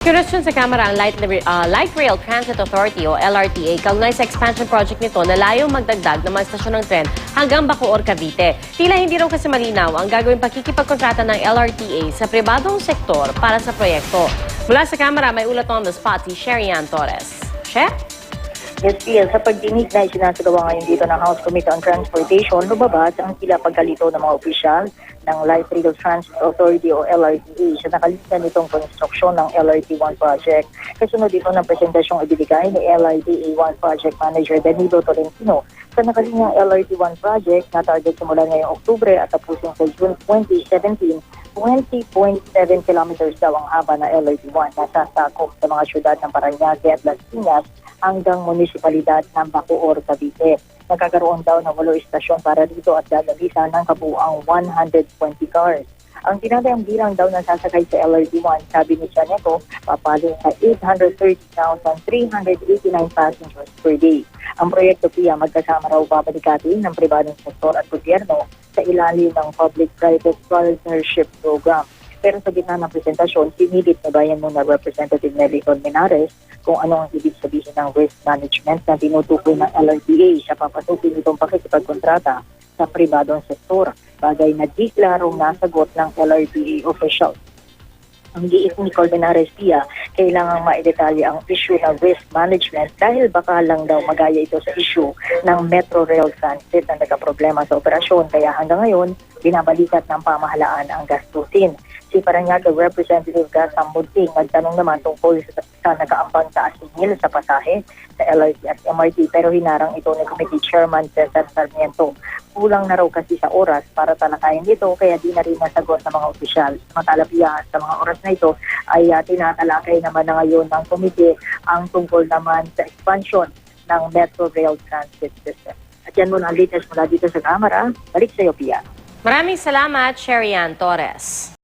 Kinwestiyon sa Kamara ang Light Rail Transit Authority o LRTA kaugnay sa expansion project nito na layong magdagdag ng mga estasyon ng tren hanggang Bacoor, Cavite. Tila hindi raw kasi malinaw ang gagawing pakikipagkontrata ng LRTA sa pribadong sektor para sa proyekto. Mula sa Kamara, may ulat on the spot si Sherian Torres. Chef? Yes, Pia, sa pagdinig na isinasagawa ngayon dito ng House Committee on Transportation, lumabas ang tila pagkalito ng mga opisyal ng Light Rail Transit Authority o LRTA sa nakalitan nitong konstruksyon ng LRT-1 project. Kasunod dito ng presentasyong ibinigay ni LRTA-1 Project Manager Danilo Tolentino sa nakalinyang LRT-1 project na target simula ngayong Oktubre at tapusin sa June 2017, 20.7 kilometers daw ang haba na LRT-1 na sasakop sa mga syudad ng Parañaque at Las Piñas hanggang munisipalidad ng Bacoor, Cavite. Nagkakaroon daw ng 8 istasyon para dito at gagamitan ng kabuuang 120 cars. Ang tinatayang bilang daw na sasakay sa LRT-1, sabi ni Chaneco, papaling sa 830,389 passengers per day. Ang proyekto PIA magkasama raw babalikatin ng pribadong sektor at gobyerno sa ilalim ng Public-Private Partnership Program. Pero sa gitna ng presentasyon, pinilit na bayan muna Representative Nelly Colmenares kung ano ang ibig sabihin ng risk management na tinutukoy ng LRTA sa papasukin itong pakikipagkontrata sa pribadong sektor, bagay na di klarong nasagot ng LRTA official. Ang giit ni Colmenares Pia, kailangang maidetalye ang issue ng risk management dahil baka lang daw magaya ito sa issue ng Metro Rail Transit na nagkaproblema sa operasyon kaya hanggang ngayon binabalikat ng pamahalaan ang gastusin. Si Parañaque Representative Gasam Mudting nagtanong naman tungkol sa nakaambang taas singil sa pasahe sa LRT at MRT pero hinarang ito ni Committee Chairman Cesar Sarmiento. Kulang na raw kasi sa oras para talakayin dito kaya di na rin nasagot ng mga opisyal. Samantala sa mga oras na ito ay tinatalakay naman na ngayon ng komite ang tungkol naman sa expansion ng Metro Rail Transit System. At yan muna ang latest mula dito sa Kamara. Balik sa iyo, Pia. Maraming salamat, Sherian Torres.